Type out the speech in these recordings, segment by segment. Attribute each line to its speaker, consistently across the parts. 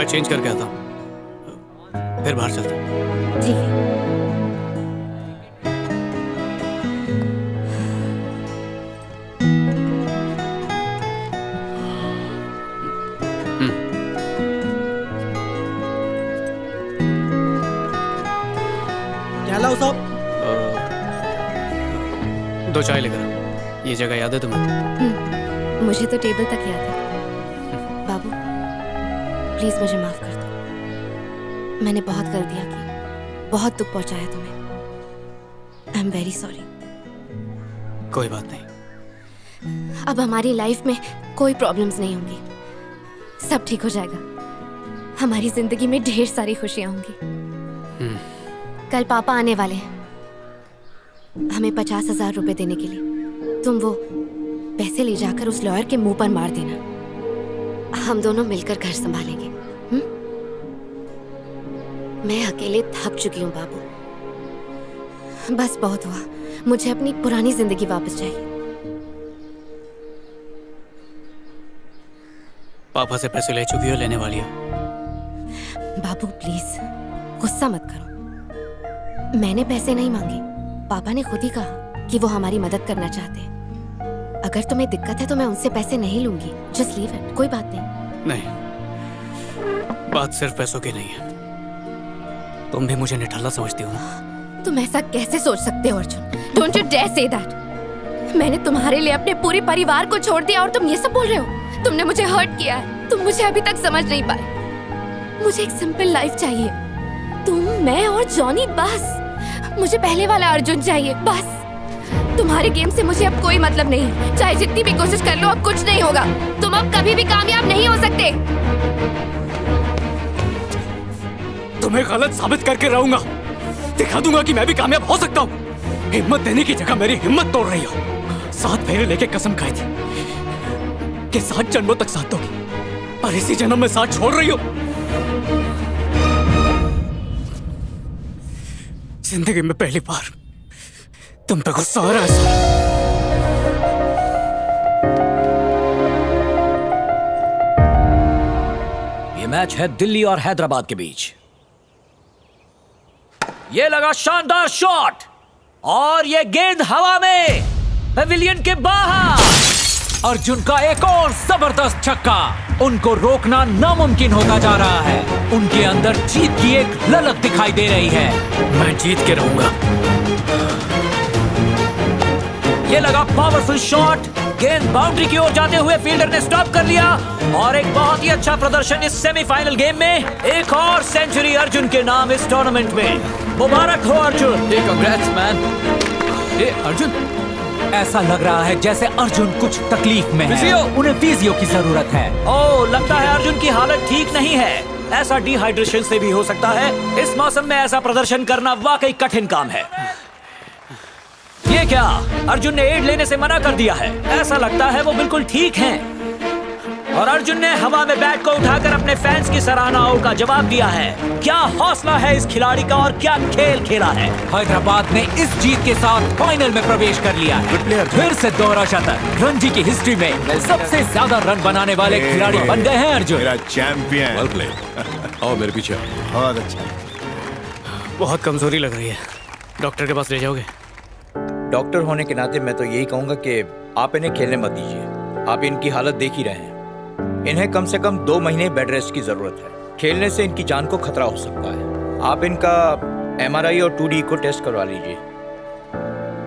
Speaker 1: Change करके आता हूँ, फिर बाहर चलते हैं।
Speaker 2: ठीक है।
Speaker 3: क्या लाओ साहब?
Speaker 1: 2 चाय लेकर आ। ये जगह याद है तुम्हें?
Speaker 2: मुझे तो टेबल तक याद है। बाबू प्लीज मुझे माफ कर दो। मैंने बहुत गलतियां की, बहुत दुख पहुंचाया तुम्हें। I am very sorry.
Speaker 1: कोई बात नहीं।
Speaker 2: अब हमारी लाइफ में कोई प्रॉब्लम्स नहीं होंगी, सब ठीक हो जाएगा। हमारी जिंदगी में ढेर सारी खुशियां होंगी। कल पापा आने वाले हैं हमें 50,000 रुपए देने के लिए। तुम वो पैसे ले जाकर उस लॉयर के मुंह पर मार देना। हम दोनों मिलकर घर संभालेंगे। मैं अकेले थक चुकी हूँ बाबू, बस बहुत हुआ। मुझे अपनी पुरानी जिंदगी वापस चाहिए।
Speaker 1: पापा से पैसे ले चुकी हो, लेने वाली हो?
Speaker 2: बाबू प्लीज गुस्सा मत करो। मैंने पैसे नहीं मांगे, पापा ने खुद ही कहा कि वो हमारी मदद करना चाहते हैं। अगर तुम्हें दिक्कत है तो मैं उनसे पैसे नहीं लूंगी। जस्ट लीव इट, कोई बात नहीं।
Speaker 1: नहीं, बात सिर्फ पैसों की नहीं है। तुम भी मुझे निठल्ला समझती हो ना?
Speaker 2: तुम ऐसा कैसे सोच सकते हो Arjun? Don't you dare say that. मैंने तुम्हारे लिए अपने पूरे परिवार को छोड़ दिया और तुम ये सब बोल रहे हो? तुमने मुझे हर्ट किया है, तुम मुझे अभी तक समझ नहीं पाए। मुझे एक सिंपल लाइफ चाहिए, तुम, मैं और जॉनी, बस। मुझे पहले वाला अर्जुन चाहिए, बस। तुम्हारे गेम से मुझे अब कोई मतलब नहीं है। चाहे जितनी भी कोशिश कर लो, अब कुछ नहीं होगा। तुम अब कभी भी कामयाब नहीं हो सकते।
Speaker 1: तुम्हें गलत साबित करके रहूंगा। दिखा दूंगा कि मैं भी कामयाब हो सकता हूँ। हिम्मत देने की जगह मेरी हिम्मत तोड़ रही हो। 7 फेरे लेके कसम खाई थी कि 7 जन्मों तक साथ दोगी, और इसी जन्म में साथ छोड़ रही हो। जिंदगी में पहली बार तुम पे गुस्सा आ रहा है।
Speaker 4: ये मैच है दिल्ली और हैदराबाद के बीच। ये लगा शानदार शॉट और ये गेंद हवा में पवेलियन के बाहर। अर्जुन का एक और जबरदस्त छक्का। उनको रोकना नामुमकिन होता जा रहा है। उनके अंदर जीत की एक ललक दिखाई दे रही है।
Speaker 1: मैं जीत के रहूंगा।
Speaker 4: ये लगा पावरफुल शॉट। गेंद बाउंड्री की ओर जाते हुए फील्डर ने स्टॉप कर लिया और एक बहुत ही अच्छा प्रदर्शन इस सेमीफाइनल गेम में। एक और सेंचुरी अर्जुन के नाम इस टूर्नामेंट में। मुबारक हो अर्जुन।
Speaker 5: Congrats man. अर्जुन,
Speaker 4: ऐसा लग रहा है जैसे अर्जुन कुछ तकलीफ में है। उन्हें फिजियो की जरूरत है। ओह, लगता है अर्जुन की हालत ठीक नहीं है। ऐसा डिहाइड्रेशन से भी हो सकता है। इस मौसम में ऐसा प्रदर्शन करना वाकई कठिन काम है। ये क्या, अर्जुन ने एड लेने से मना कर दिया है। ऐसा लगता है वो बिल्कुल ठीक हैं। और अर्जुन ने हवा में बैट को उठाकर अपने फैंस की सराहनाओं का जवाब दिया है। क्या हौसला है इस खिलाड़ी का और क्या खेल खेला है। हैदराबाद ने इस जीत के साथ फाइनल में प्रवेश कर लिया है। फिर से दोहरा शतक। रणजी की हिस्ट्री में सबसे ज्यादा रन बनाने वाले खिलाड़ी बन गए हैं अर्जुन।
Speaker 6: मेरा चैंपियन।
Speaker 5: Well played. आओ मेरे पीछे।
Speaker 6: बहुत अच्छा।
Speaker 1: बहुत कमजोरी लग रही है, डॉक्टर के पास ले जाओगे?
Speaker 7: डॉक्टर होने के नाते मैं तो यही कहूंगा कि आप इन्हें खेलने मत दीजिए। आप इनकी हालत देख ही रहे हैं। इन्हें कम से कम 2 महीने बेड रेस्ट की जरूरत है। खेलने से इनकी जान को खतरा हो सकता है। आप इनका MRI और 2D को टेस्ट करवा लीजिए।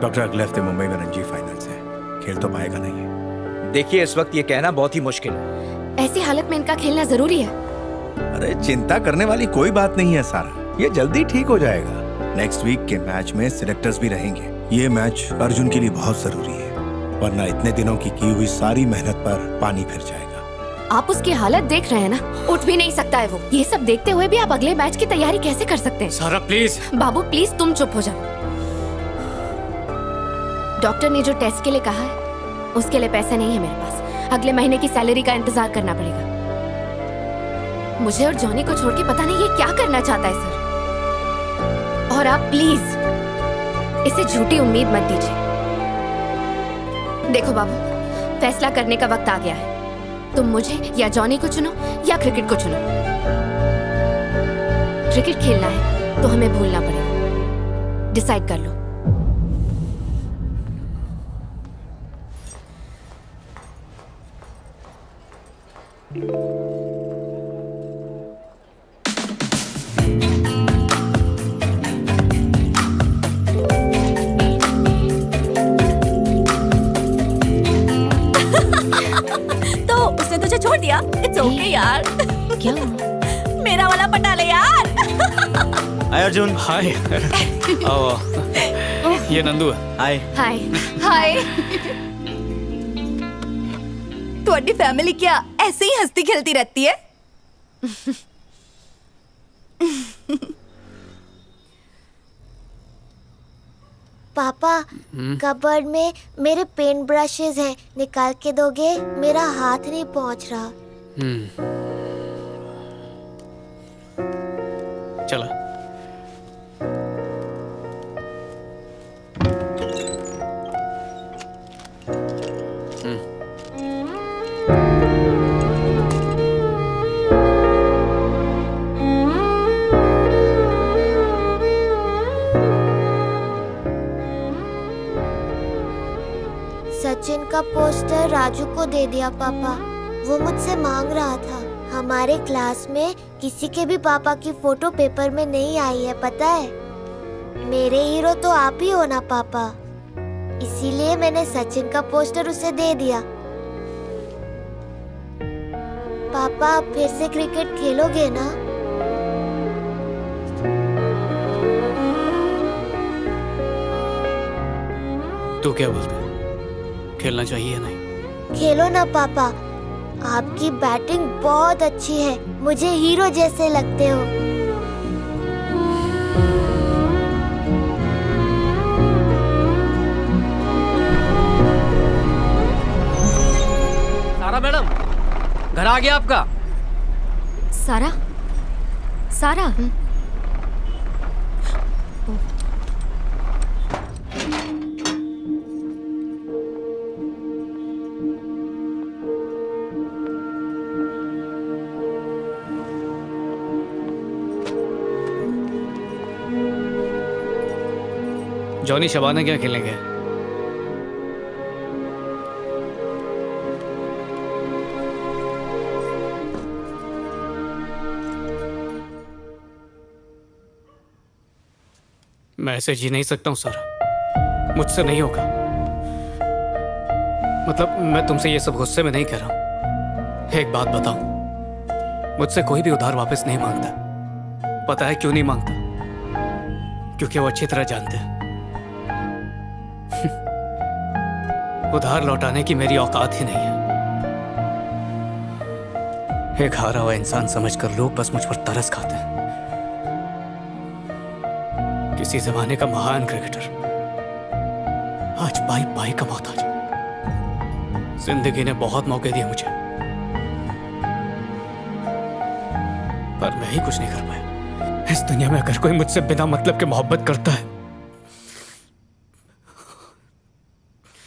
Speaker 6: डॉक्टर, अगले हफ्ते मुंबई में रणजी फाइनल्स है, खेल तो पाएगा नहीं।
Speaker 7: देखिए, इस वक्त ये कहना बहुत ही मुश्किल है।
Speaker 2: ऐसी हालत में इनका खेलना जरूरी है।
Speaker 6: अरे चिंता करने वाली कोई बात नहीं है सारा, ये जल्दी ठीक हो जाएगा। नेक्स्ट वीक के मैच में सिलेक्टर्स भी रहेंगे। ये मैच अर्जुन के लिए बहुत जरूरी है, वरना इतने दिनों की हुई सारी मेहनत पर पानी फिर जाएगा।
Speaker 2: आप उसकी हालत देख रहे हैं ना, उठ भी नहीं सकता है वो। ये सब देखते हुए भी आप अगले मैच की तैयारी कैसे कर सकते हैं?
Speaker 1: सारा प्लीज।
Speaker 2: बाबू प्लीज तुम चुप हो जाओ। डॉक्टर ने जो टेस्ट के लिए कहा है उसके लिए पैसे नहीं है मेरे पास। अगले महीने की सैलरी का इंतजार करना पड़ेगा। मुझे और जॉनी को छोड़ के पता नहीं ये क्या करना चाहता है सर। और आप प्लीज इसे झूठी उम्मीद मत दीजिए। देखो बाबू, फैसला करने का वक्त आ गया है। तुम मुझे या जॉनी को चुनो या क्रिकेट को चुनो। क्रिकेट खेलना है तो हमें भूलना पड़ेगा। डिसाइड कर लो।
Speaker 8: तो उसने तुझे छोड़ दिया? इट्स ओके यार।
Speaker 2: क्या?
Speaker 8: मेरा वाला पटा ले यार।
Speaker 4: हाय अर्जुन।
Speaker 5: हाय। आओ। ये नंदू है।
Speaker 4: हाय।
Speaker 2: हाय। हाय।
Speaker 8: तुम्हारी फैमिली क्या ऐसे ही हंसती खेलती रहती है?
Speaker 9: पापा, कबर्ड में मेरे पेंट ब्रशेस हैं, निकाल के दोगे? मेरा हाथ नहीं पहुंच रहा।
Speaker 5: चला।
Speaker 9: सचिन का पोस्टर राजू को दे दिया पापा। वो मुझसे मांग रहा था। हमारे क्लास में किसी के भी पापा की फोटो पेपर में नहीं आई है, पता है? मेरे हीरो तो आप ही हो ना पापा, इसीलिए मैंने सचिन का पोस्टर उसे दे दिया। पापा, आप फिर से क्रिकेट खेलोगे ना?
Speaker 5: तू क्या बोलता है? खेलना चाहिए या नहीं?
Speaker 9: खेलो ना पापा, आपकी बैटिंग बहुत अच्छी है, मुझे हीरो जैसे लगते हो।
Speaker 4: सारा मैडम, घर आ गया आपका।
Speaker 2: सारा? सारा?
Speaker 5: जॉनी शबाना क्या खेलेंगे? मैं ऐसे जी नहीं सकता हूं सारा, मुझसे नहीं होगा। मतलब मैं तुमसे ये सब गुस्से में नहीं कह रहा हूं। एक बात बताऊं, मुझसे कोई भी उधार वापस नहीं मांगता। पता है क्यों नहीं मांगता? क्योंकि वो अच्छी तरह जानते हैं उधार लौटाने की मेरी औकात ही नहीं है। एक हारा हुआ इंसान समझकर लोग बस मुझ पर तरस खाते हैं। किसी जमाने का महान क्रिकेटर आज पाई पाई का मोहताज। जिंदगी ने बहुत मौके दिए मुझे, पर मैं ही कुछ नहीं कर पाया। इस दुनिया में अगर कोई मुझसे बिना मतलब के मोहब्बत करता है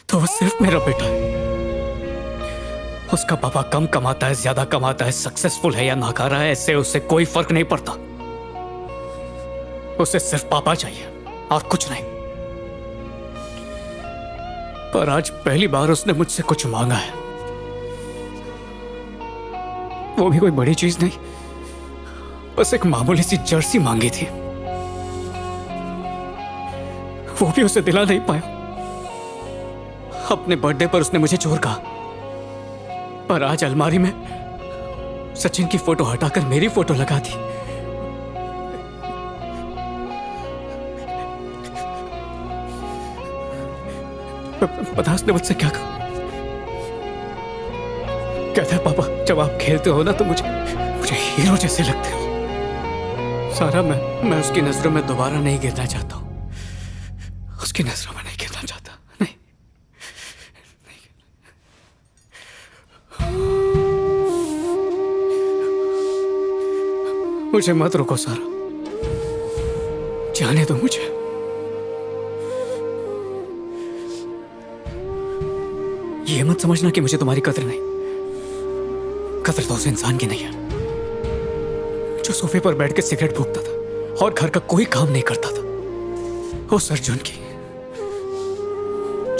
Speaker 5: तो वो सिर्फ मेरा बेटा है। उसका पापा कम कमाता है, ज्यादा कमाता है, सक्सेसफुल है या नाकारा है, इससे उसे कोई फर्क नहीं पड़ता। उसे सिर्फ पापा चाहिए और कुछ नहीं। पर आज पहली बार उसने मुझसे कुछ मांगा है, वो भी कोई बड़ी चीज नहीं, बस एक मामूली सी जर्सी मांगी थी। वो भी उसे दिला नहीं पाया। अपने बर्थडे पर उसने मुझे चोर कहा, पर आज अलमारी में सचिन की फोटो हटाकर मेरी फोटो लगा दी। पता उसने मुझसे क्या कहा? कहता है पापा, जब आप खेलते हो ना तो मुझे हीरो जैसे लगते हो। सारा, मैं उसकी नजरों में दोबारा नहीं गिरना चाहता हूं। उसकी नजरों में नहीं गिरना चाहता। नहीं, मुझे मत रोको सारा, जाने दो मुझे। ये मत समझना कि मुझे तुम्हारी कदर नहीं। कदर तो उस इंसान की नहीं है जो सोफे पर बैठ के सिगरेट फूकता था और घर का कोई काम नहीं करता था। उस अर्जुन की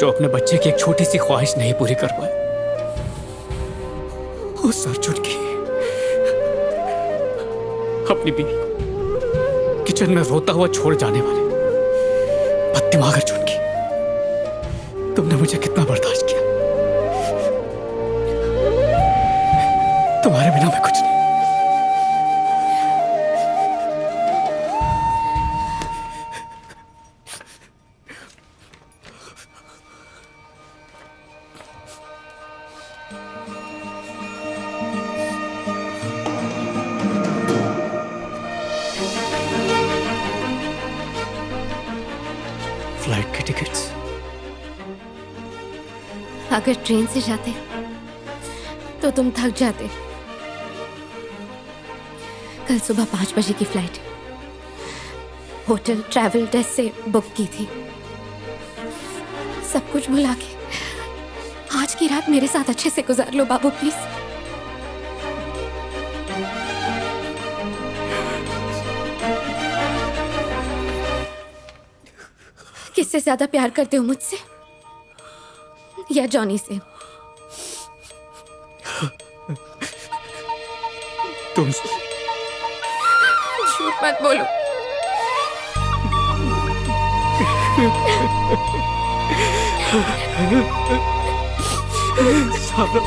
Speaker 5: जो अपने बच्चे की एक छोटी सी ख्वाहिश नहीं पूरी कर पाए। उस अर्जुन की अपनी बीवी को किचन में रोता हुआ छोड़ जाने वाले बददिमाग अर्जुन की तुमने मुझे कितना बर्दाश्त किया। तुम्हारे बिना मैं कुछ नहीं। फ्लाइट के टिकट्स
Speaker 2: अगर ट्रेन से जाते तो तुम थक जाते। कल सुबह 5 बजे की फ्लाइट होटल ट्रैवल डेस्क से बुक की थी। सब कुछ भुला के आज की रात मेरे साथ अच्छे से गुजार लो बाबू प्लीज। किससे ज्यादा प्यार करते हो, मुझसे या जॉनी से?
Speaker 5: तुम
Speaker 2: झूठ मत बोलो।
Speaker 5: सारा